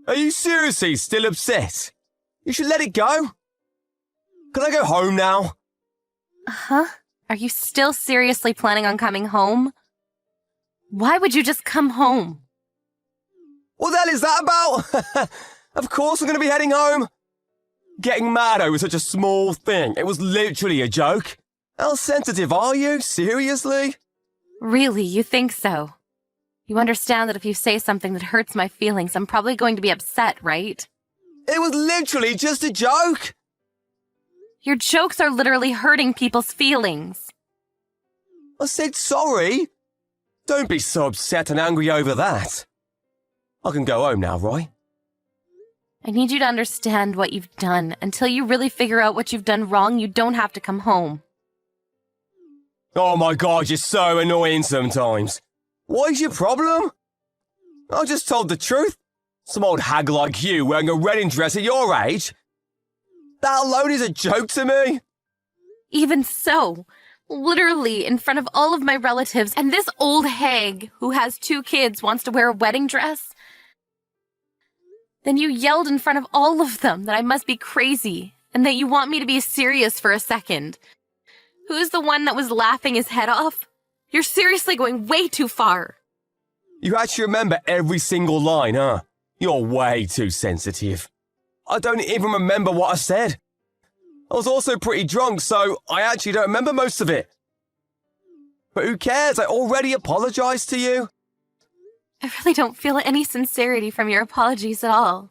Are you seriously still upset? You should let it go. Can I go home now? Huh? Are you still seriously planning on coming home? Why would you just come home? What the hell is that about? Of course I'm going to be heading home. Getting mad over such a small thing. It was literally a joke. How sensitive are you? Seriously? Really, you think so? You understand that if you say something that hurts my feelings, I'm probably going to be upset, right? It was literally just a joke. Your jokes are literally hurting people's feelings. I said sorry. Don't be so upset and angry over that. I can go home now, Roy. I need you to understand what you've done. Until you really figure out what you've done wrong, you don't have to come home. Oh my God, you're so annoying sometimes. What is your problem? I just told the truth. Some old hag like you wearing a wedding dress at your age. That alone is a joke to me. Even so, literally in front of all of my relatives, and this old hag who has 2 kids wants to wear a wedding dress? Then you yelled in front of all of them that I must be crazy and that you want me to be serious for a second. Who's the one that was laughing his head off? You're seriously going way too far. You actually remember every single line, huh? You're way too sensitive. I don't even remember what I said. I was also pretty drunk, so I actually don't remember most of it. But who cares? I already apologized to you. I really don't feel any sincerity from your apologies at all.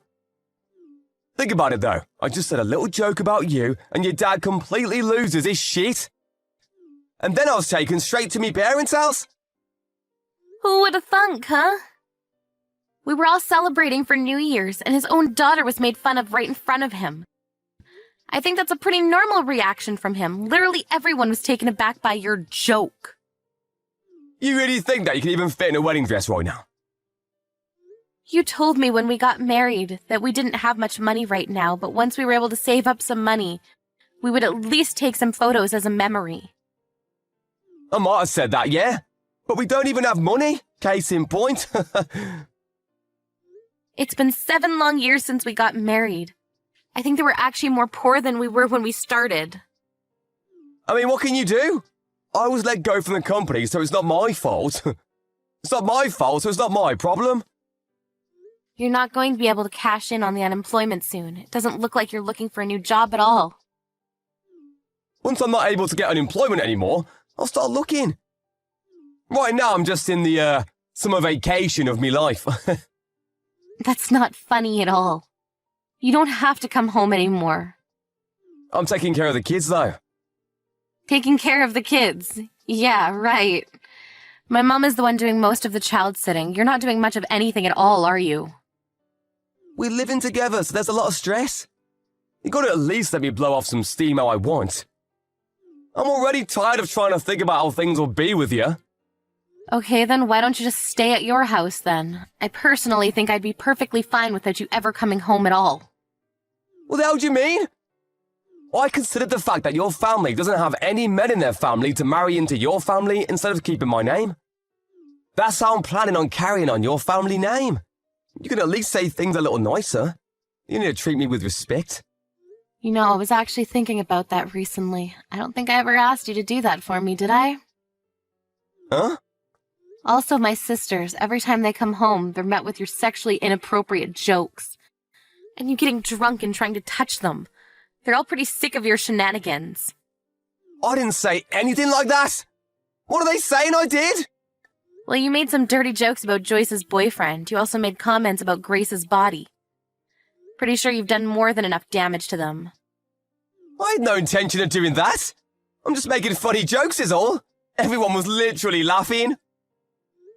Think about it, though. I just said a little joke about you, and your dad completely loses his shit. And then I was taken straight to me parents' house. Who would have thunk, huh? We were all celebrating for New Year's, and his own daughter was made fun of right in front of him. I think that's a pretty normal reaction from him. Literally everyone was taken aback by your joke. You really think that you can even fit in a wedding dress right now? You told me when we got married that we didn't have much money right now, but once we were able to save up some money, we would at least take some photos as a memory. I might have said that, yeah. But we don't even have money. Case in point. It's been 7 long years since we got married. I think that we're actually more poor than we were when we started. I mean, what can you do? I was let go from the company, so it's not my fault. It's not my fault, so it's not my problem. You're not going to be able to cash in on the unemployment soon. It doesn't look like you're looking for a new job at all. Once I'm not able to get unemployment anymore, I'll start looking. Right now, I'm just in the, summer vacation of me life. That's not funny at all. You don't have to come home anymore. I'm taking care of the kids, though. Taking care of the kids. Yeah, right. My mom is the one doing most of the child sitting. You're not doing much of anything at all, are you? We're living together, so there's a lot of stress. You gotta at least let me blow off some steam how I want. I'm already tired of trying to think about how things will be with you. Okay, then why don't you just stay at your house, then? I personally think I'd be perfectly fine without you ever coming home at all. What the hell do you mean? I considered the fact that your family doesn't have any men in their family to marry into your family instead of keeping my name. That's how I'm planning on carrying on your family name. You can at least say things a little nicer. You need to treat me with respect. You know, I was actually thinking about that recently. I don't think I ever asked you to do that for me, did I? Huh? Also, my sisters, every time they come home, they're met with your sexually inappropriate jokes. And you getting drunk and trying to touch them. They're all pretty sick of your shenanigans. I didn't say anything like that. What are they saying I did? Well, you made some dirty jokes about Joyce's boyfriend. You also made comments about Grace's body. Pretty sure you've done more than enough damage to them. I had no intention of doing that. I'm just making funny jokes is all. Everyone was literally laughing.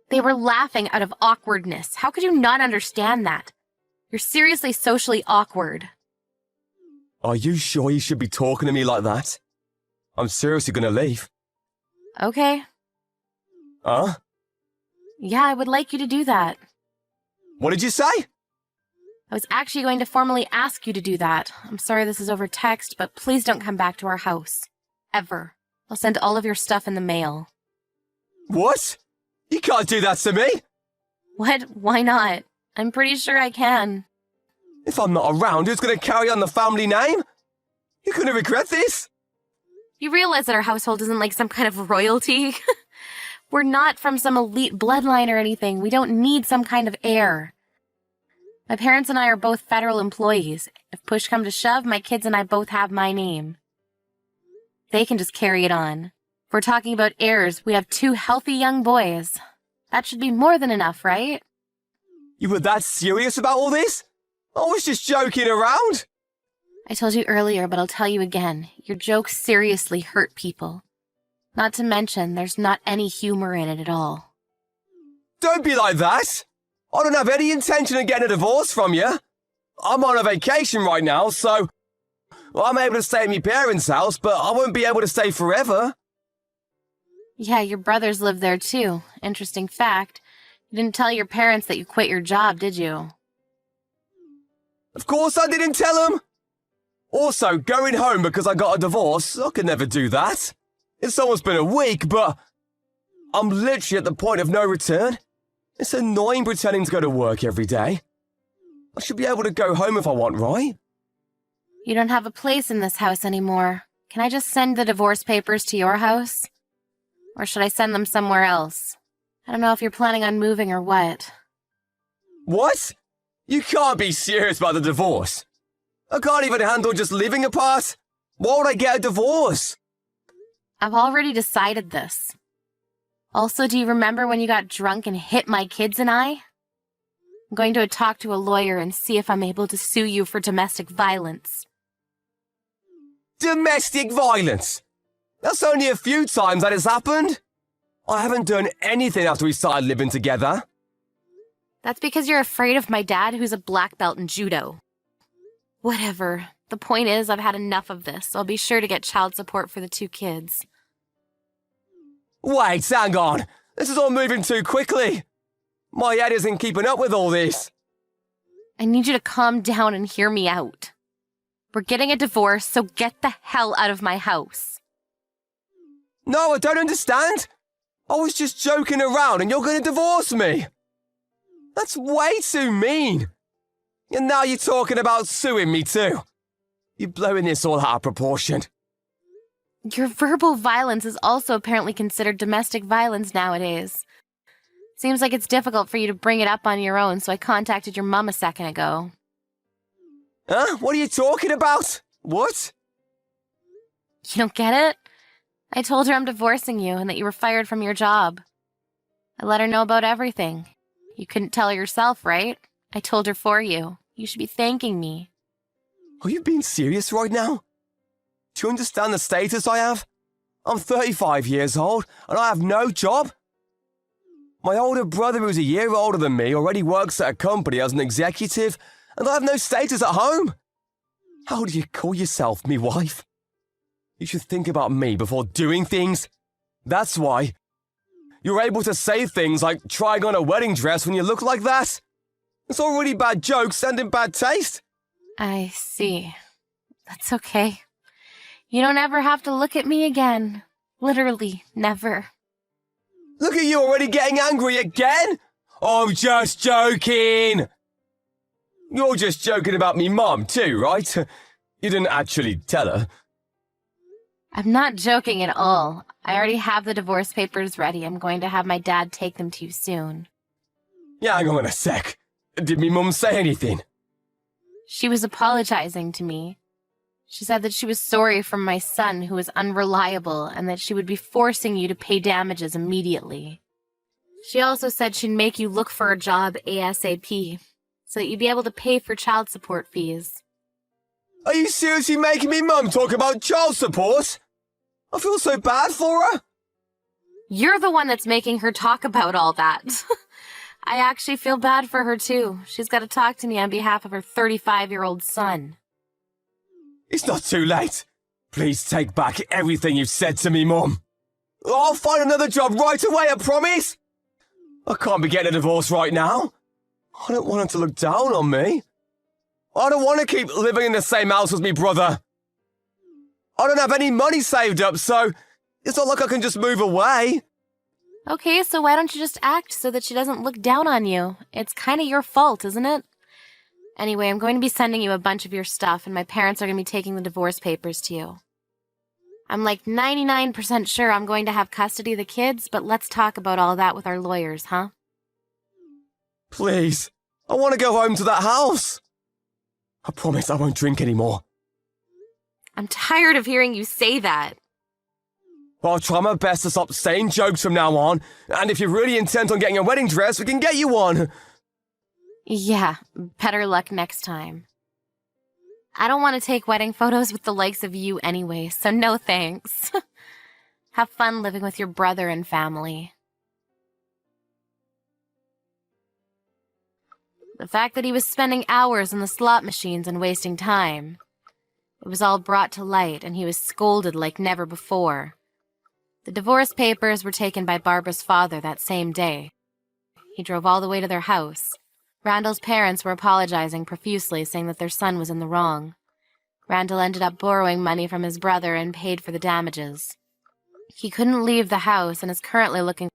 They were laughing out of awkwardness. How could you not understand that? You're seriously socially awkward. Are you sure you should be talking to me like that? I'm seriously gonna leave. Okay. Huh? Yeah, I would like you to do that. What did you say? I was actually going to formally ask you to do that. I'm sorry this is over text, but please don't come back to our house. Ever. I'll send all of your stuff in the mail. What? You can't do that to me! What? Why not? I'm pretty sure I can. If I'm not around, who's going to carry on the family name? You're going to regret this. You realize that our household isn't like some kind of royalty? We're not from some elite bloodline or anything. We don't need some kind of heir. My parents and I are both federal employees. If push come to shove, my kids and I both have my name. They can just carry it on. If we're talking about heirs, we have 2 healthy young boys. That should be more than enough, right? You were that serious about all this? I was just joking around. I told you earlier, but I'll tell you again. Your jokes seriously hurt people. Not to mention, there's not any humor in it at all. Don't be like that. I don't have any intention of getting a divorce from you. I'm on a vacation right now, so I'm able to stay at my parents' house, but I won't be able to stay forever. Yeah, your brothers live there too. Interesting fact. You didn't tell your parents that you quit your job, did you? Of course I didn't tell them. Also, going home because I got a divorce, I could never do that. It's almost been a week, but I'm literally at the point of no return. It's annoying pretending to go to work every day. I should be able to go home if I want, right? You don't have a place in this house anymore. Can I just send the divorce papers to your house? Or should I send them somewhere else? I don't know if you're planning on moving or what. What? You can't be serious about the divorce. I can't even handle just living apart. Why would I get a divorce? I've already decided this. Also, do you remember when you got drunk and hit my kids and I? I'm going to talk to a lawyer and see if I'm able to sue you for domestic violence. Domestic violence? That's only a few times that has happened. I haven't done anything after we started living together. That's because you're afraid of my dad, who's a black belt in judo. Whatever. The point is, I've had enough of this, so I'll be sure to get child support for the 2 kids. Wait, hang on. This is all moving too quickly. My head isn't keeping up with all this. I need you to calm down and hear me out. We're getting a divorce, so get the hell out of my house. No, I don't understand. I was just joking around and you're going to divorce me. That's way too mean. And now you're talking about suing me too. You're blowing this all out of proportion. Your verbal violence is also apparently considered domestic violence nowadays. Seems like it's difficult for you to bring it up on your own, so I contacted your mom a second ago. Huh? What are you talking about? What? You don't get it? I told her I'm divorcing you and that you were fired from your job. I let her know about everything. You couldn't tell her yourself, right? I told her for you. You should be thanking me. Are you being serious right now? Do you understand the status I have? I'm 35 years old and I have no job. My older brother, who's a year older than me, already works at a company as an executive, and I have no status at home. How do you call yourself me wife? You should think about me before doing things. That's why you're able to say things like trying on a wedding dress when you look like that. It's all really bad jokes and in bad taste. I see. That's okay. You don't ever have to look at me again. Literally, never. Look at you already getting angry again? I'm just joking. You're just joking about me mum too, right? You didn't actually tell her. I'm not joking at all. I already have the divorce papers ready. I'm going to have my dad take them to you soon. Yeah, hang on a sec. Did me mum say anything? She was apologizing to me. She said that she was sorry for my son, who was unreliable, and that she would be forcing you to pay damages immediately. She also said she'd make you look for a job ASAP, so that you'd be able to pay for child support fees. Are you seriously making me mum talk about child support? I feel so bad for her. You're the one that's making her talk about all that. I actually feel bad for her, too. She's got to talk to me on behalf of her 35-year-old son. It's not too late. Please take back everything you've said to me, Mum. I'll find another job right away, I promise. I can't be getting a divorce right now. I don't want her to look down on me. I don't want to keep living in the same house as me brother. I don't have any money saved up, so it's not like I can just move away. Okay, so why don't you just act so that she doesn't look down on you? It's kind of your fault, isn't it? Anyway, I'm going to be sending you a bunch of your stuff, and my parents are going to be taking the divorce papers to you. I'm like 99% sure I'm going to have custody of the kids, but let's talk about all that with our lawyers, huh? Please, I want to go home to that house. I promise I won't drink anymore. I'm tired of hearing you say that. I'll try my best to stop saying jokes from now on, and if you're really intent on getting a wedding dress, we can get you one. Yeah, better luck next time. I don't want to take wedding photos with the likes of you anyway, so no thanks. Have fun living with your brother and family. The fact that he was spending hours in the slot machines and wasting time. It was all brought to light, and he was scolded like never before. The divorce papers were taken by Barbara's father that same day. He drove all the way to their house. Randall's parents were apologizing profusely, saying that their son was in the wrong. Randall ended up borrowing money from his brother and paid for the damages. He couldn't leave the house and is currently looking